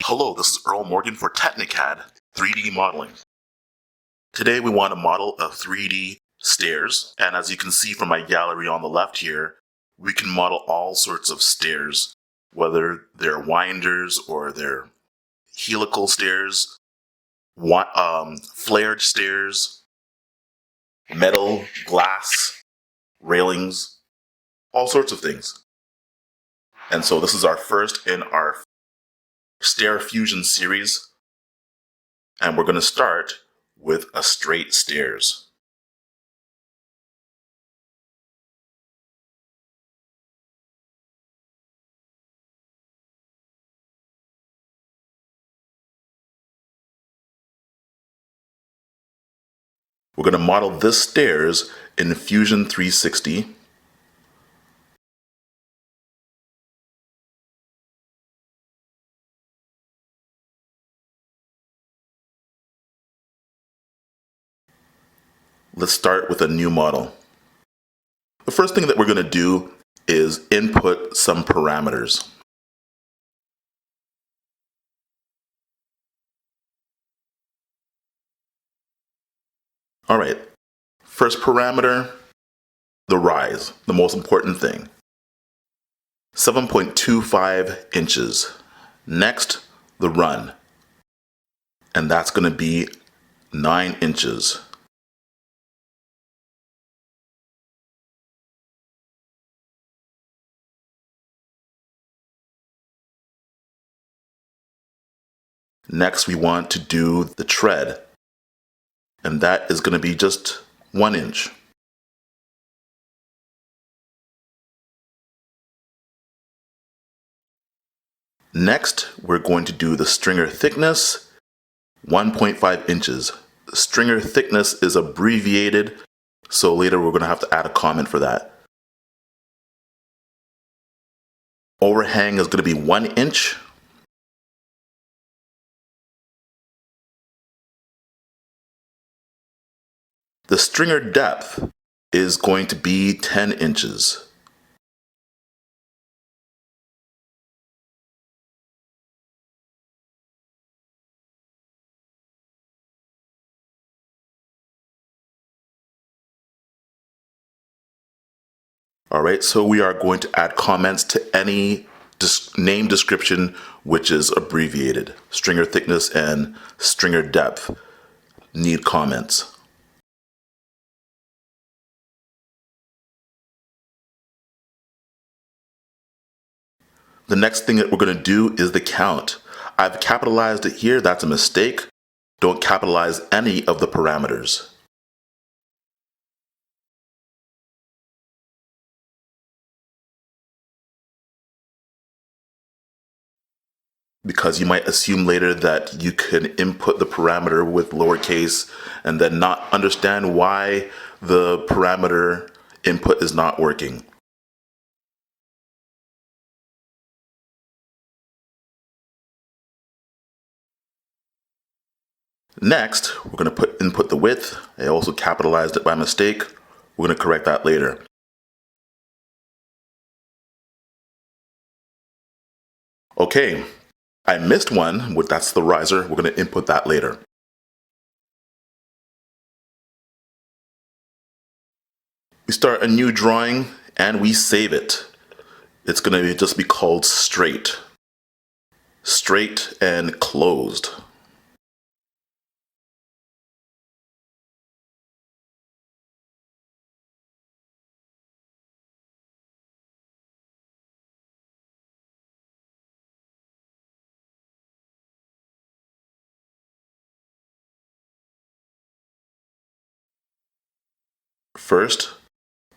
Hello, this is Earl Morgan for Technicad 3D modeling. Today we want to model a 3D stairs, and as you can see from my gallery on the left here, we can model all sorts of stairs, whether they're winders or they're helical stairs, flared stairs, metal, glass, railings, all sorts of things. And so this is our first in our Stair Fusion series, and we're going to start with a straight stairs. We're going to model this stairs in Fusion 360. Let's start with a new model. The first thing that we're going to do is input some parameters. All right, first parameter, the rise, the most important thing. 7.25 inches. Next, the run, and that's going to be 9 inches. Next, we want to do the tread, and that is going to be just 1 inch. Next, we're going to do the stringer thickness, 1.5 inches. Stringer thickness is abbreviated, so later we're going to have to add a comment for that. Overhang is going to be 1 inch. The stringer depth is going to be 10 inches. All right, so we are going to add comments to any name description which is abbreviated. Stringer thickness and stringer depth need comments. The next thing that we're going to do is the count. I've capitalized it here, that's a mistake. Don't capitalize any of the parameters. Because you might assume later that you can input the parameter with lowercase and then not understand why the parameter input is not working. Next, we're going to input the width. I also capitalized it by mistake. We're going to correct that later. Okay, I missed one, that's the riser. We're going to input that later. We start a new drawing and we save it. It's going to just be called straight. Straight and closed. First,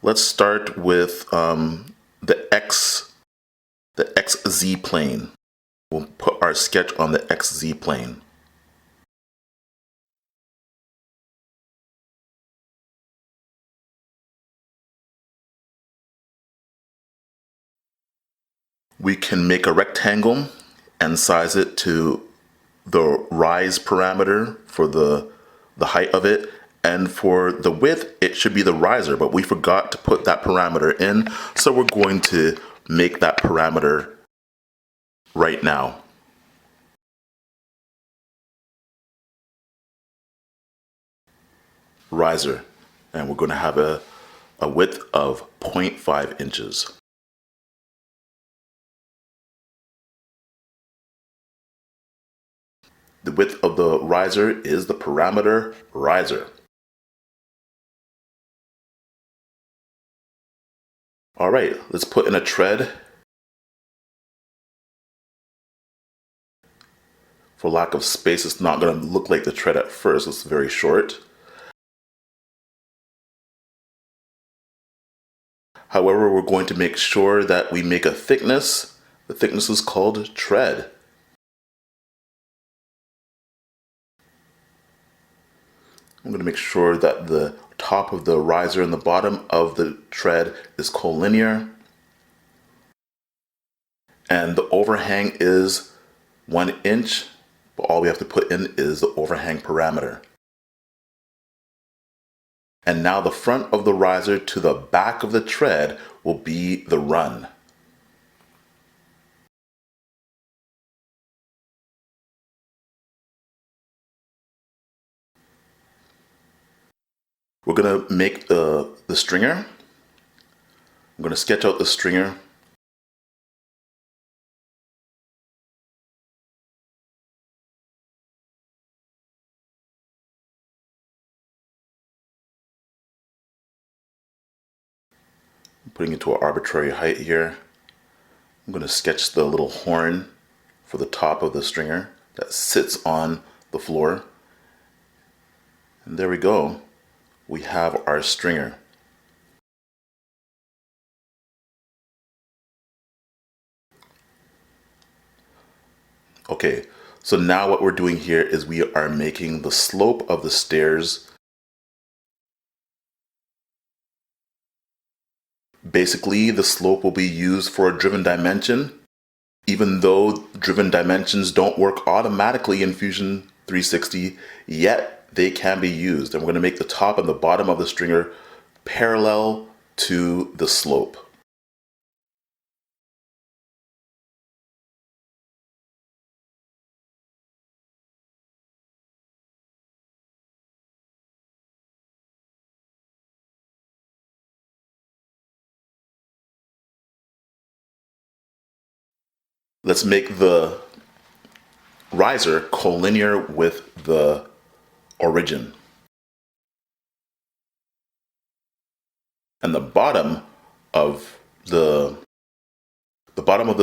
let's start with the XZ plane. We'll put our sketch on the XZ plane. We can make a rectangle and size it to the rise parameter for the height of it. And for the width, it should be the riser, but we forgot to put that parameter in. So we're going to make that parameter right now. riser, and we're going to have a width of 0.5 inches. The width of the riser is the parameter riser. All right, let's put in a tread. For lack of space, it's not going to look like the tread at first. It's very short. However, we're going to make sure that we make a thickness. The thickness is called tread. I'm going to make sure that the top of the riser and the bottom of the tread is collinear. And the overhang is 1 inch, but all we have to put in is the overhang parameter. And now the front of the riser to the back of the tread will be the run. We're going to make the stringer. I'm going to sketch out the stringer. I'm putting it to an arbitrary height here. I'm going to sketch the little horn for the top of the stringer that sits on the floor. And there we go. We have our stringer. Okay, so now what we're doing here is we are making the slope of the stairs. Basically, the slope will be used for a driven dimension. Even though driven dimensions don't work automatically in Fusion 360, yet they can be used. And we're going to make the top and the bottom of the stringer parallel to the slope. Let's make the riser collinear with the origin. And the bottom of the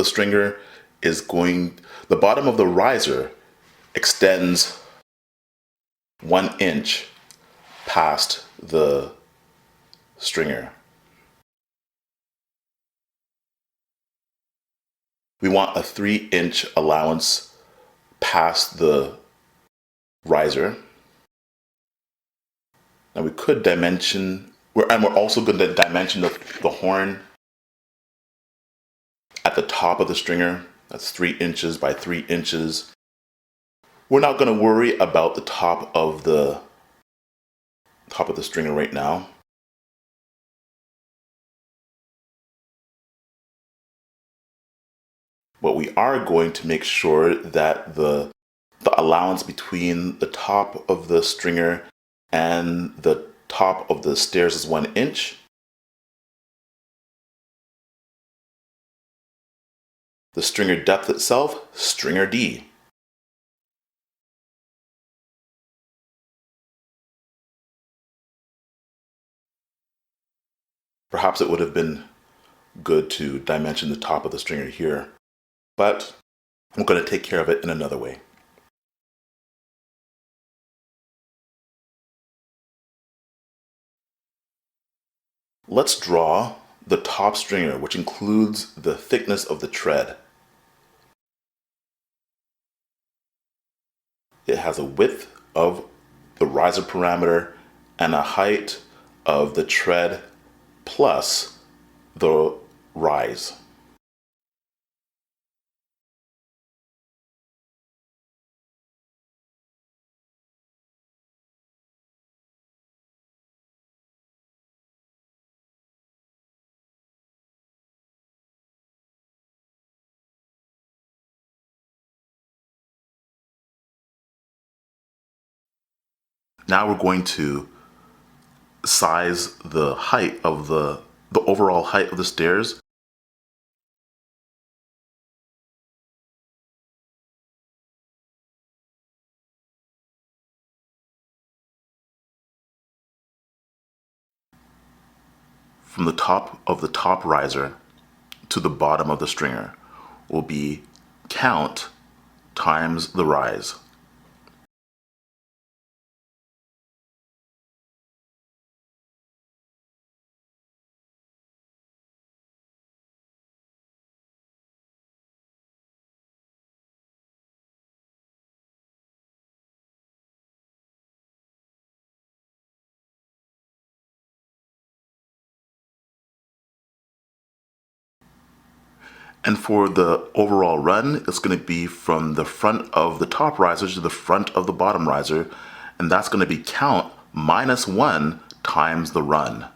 stringer is the bottom of the riser extends 1 inch past the stringer. We want a 3-inch allowance past the riser. Now we could dimension, and we're also going to dimension the horn at the top of the stringer. That's 3 inches by 3 inches. We're not going to worry about the top of the stringer right now. But we are going to make sure that the allowance between the top of the stringer and the top of the stairs is 1 inch. The stringer depth itself, stringer D. Perhaps it would have been good to dimension the top of the stringer here, but I'm going to take care of it in another way. Let's draw the top stringer, which includes the thickness of the tread. It has a width of the riser parameter and a height of the tread plus the rise. Now we're going to size the height of the overall height of the stairs. From the top of the top riser to the bottom of the stringer will be count times the rise. And for the overall run, it's going to be from the front of the top riser to the front of the bottom riser, and that's going to be count minus 1 times the run.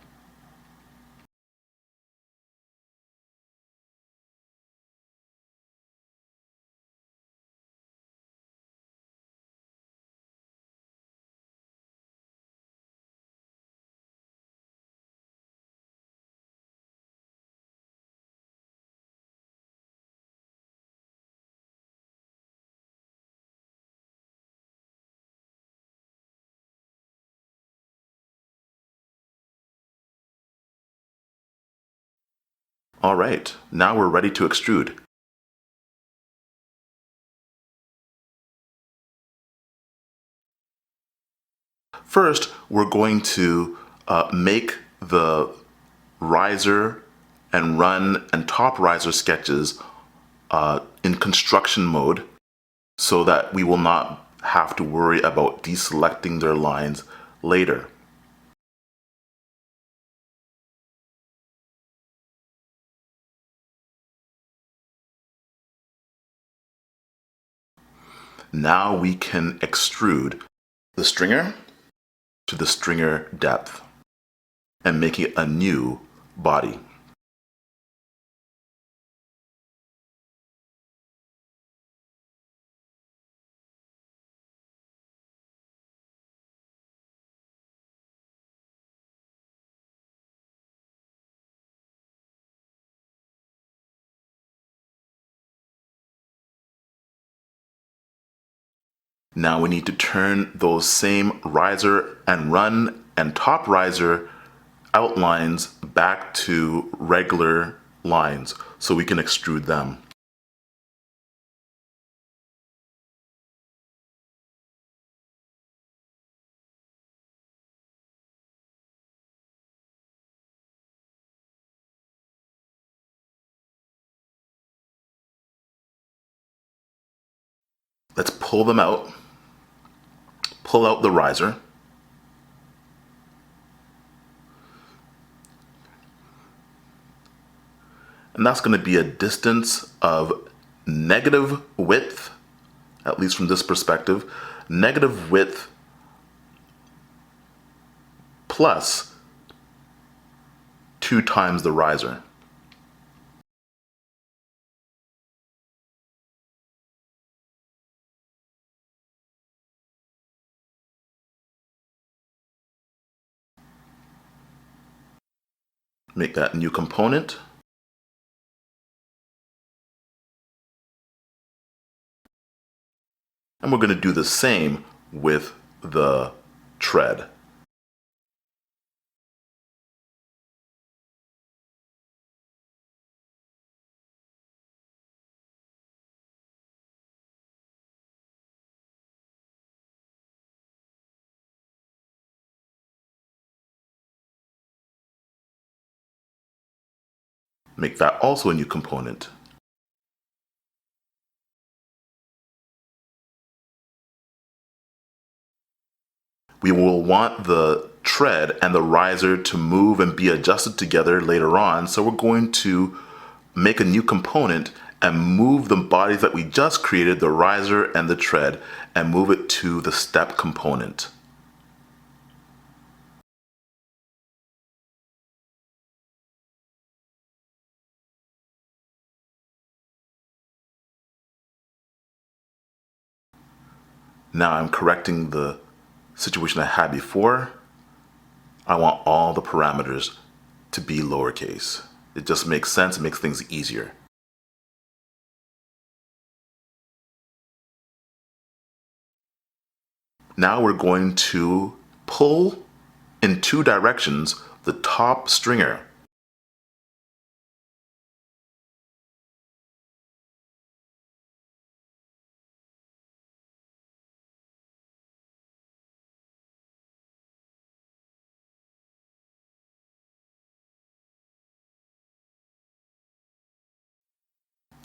All right, now we're ready to extrude. First, we're going to make the riser and run and top riser sketches in construction mode so that we will not have to worry about deselecting their lines later. Now we can extrude the stringer to the stringer depth and make it a new body. Now we need to turn those same riser and run and top riser outlines back to regular lines so we can extrude them. Let's pull them out. Pull out the riser. And that's going to be a distance of negative width, at least from this perspective, negative width plus 2 times the riser. Make that new component. And we're going to do the same with the tread. Make that also a new component. We will want the tread and the riser to move and be adjusted together later on, so we're going to make a new component and move the bodies that we just created, the riser and the tread, and move it to the step component. Now I'm correcting the situation I had before. I want all the parameters to be lowercase. It just makes sense, it makes things easier. Now we're going to pull in two directions the top stringer.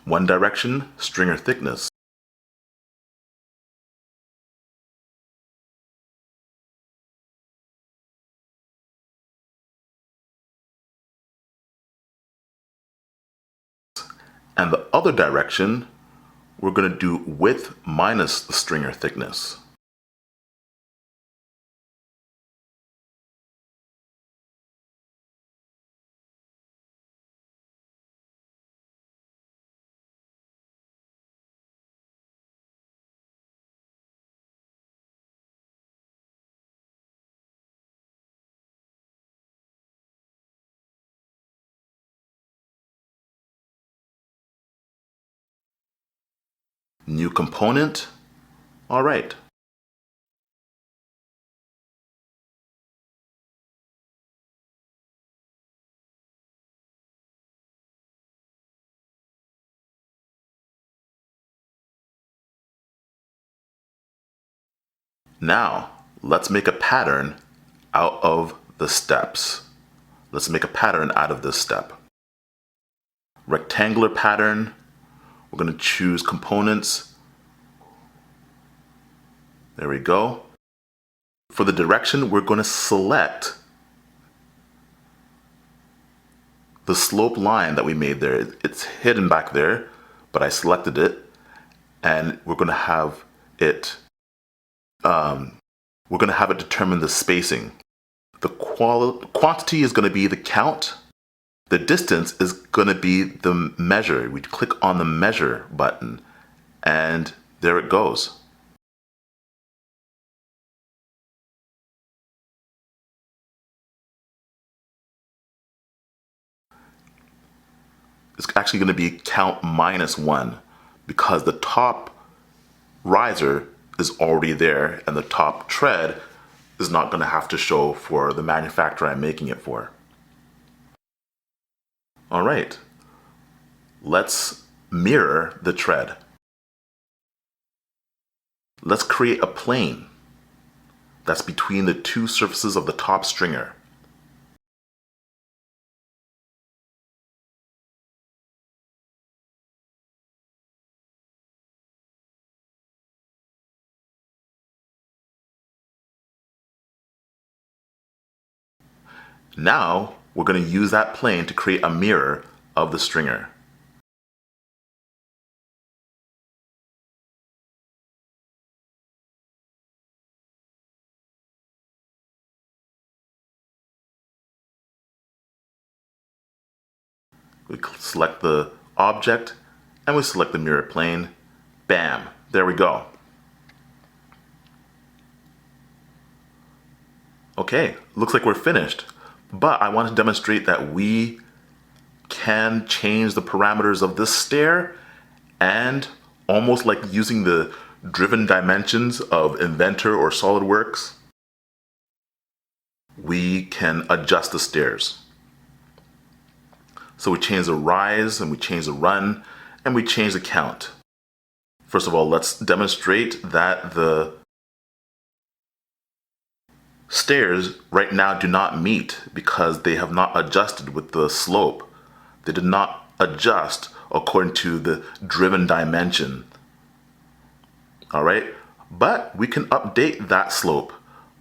One direction, stringer thickness. And the other direction, we're going to do width minus the stringer thickness. New component. All right. Now, let's make a pattern out of the steps. Let's make a pattern out of this step. Rectangular pattern. We're going to choose components. There we go. For the direction, we're going to select the slope line that we made there. It's hidden back there, but I selected it, and we're going to have it determine the spacing. The quantity is going to be the count. The distance is going to be the measure. We click on the measure button, and there it goes. It's actually going to be count -1 because the top riser is already there and the top tread is not going to have to show for the manufacturer I'm making it for. All right, let's mirror the tread. Let's create a plane that's between the two surfaces of the top stringer. Now we're going to use that plane to create a mirror of the stringer. We select the object and we select the mirror plane. Bam, there we go. Okay, looks like we're finished, but I want to demonstrate that we can change the parameters of this stair, and almost like using the driven dimensions of Inventor or Solidworks, we can adjust the stairs. So we change the rise and we change the run and we change the count. First of all, let's demonstrate that the stairs right now do not meet because they have not adjusted with the slope. They did not adjust according to the driven dimension. All right, but we can update that slope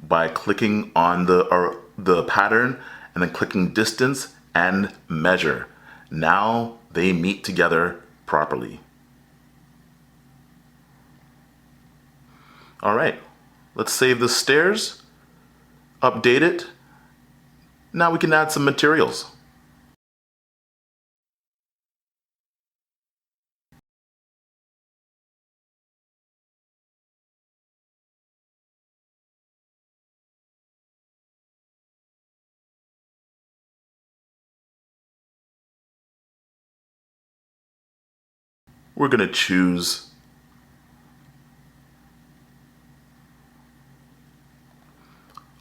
by clicking on the pattern and then clicking distance and measure. Now they meet together properly. All right, let's save the stairs, update it. Now we can add some materials. We're going to choose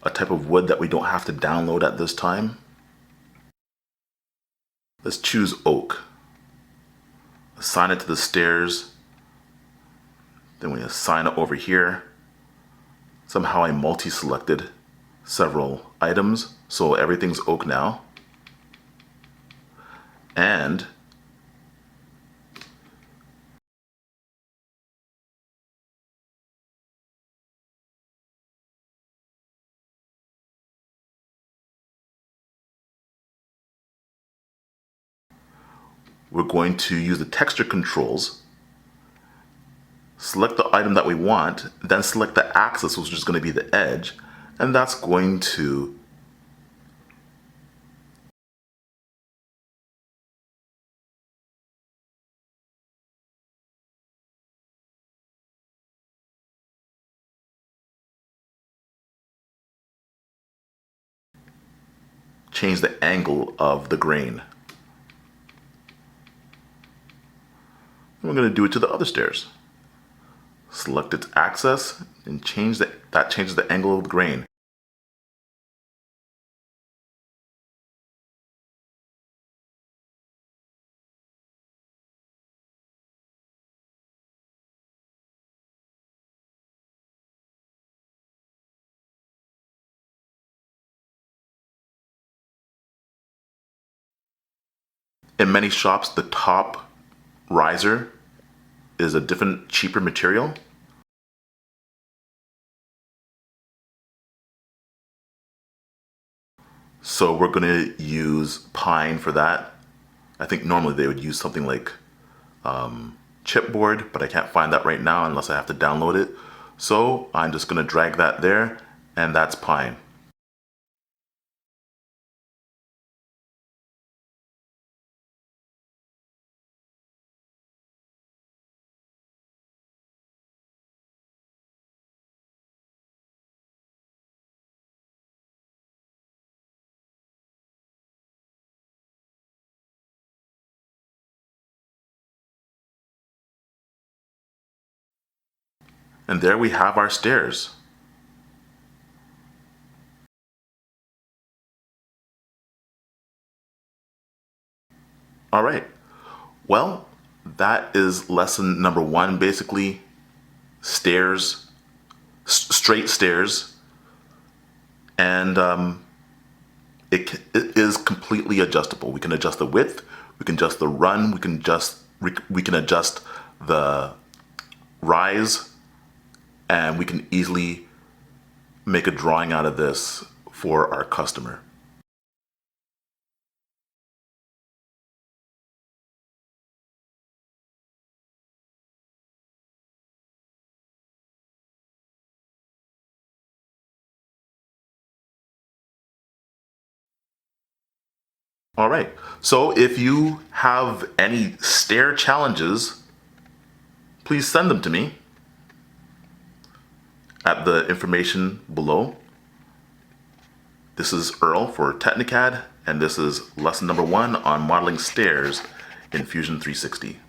a type of wood that we don't have to download at this time. Let's choose oak. Assign it to the stairs. Then we assign it over here. Somehow I multi-selected several items, so everything's oak now. And we're going to use the texture controls, select the item that we want, then select the axis, which is going to be the edge, and that's going to change the angle of the grain. And we're going to do it to the other stairs. Select its axis and change that changes the angle of the grain. In many shops, the top riser is a different, cheaper material. So we're going to use pine for that. I think normally they would use something like chipboard, but I can't find that right now unless I have to download it. So I'm just going to drag that there, and that's pine. And there we have our stairs. All right. Well, that is lesson number 1, basically. Stairs, straight stairs. And it is completely adjustable. We can adjust the width, we can adjust the run, we can adjust the rise, and we can easily make a drawing out of this for our customer. All right, so if you have any stair challenges, please send them to me at the information below. This is Earl for Technicad, and this is lesson number 1 on modeling stairs in Fusion 360.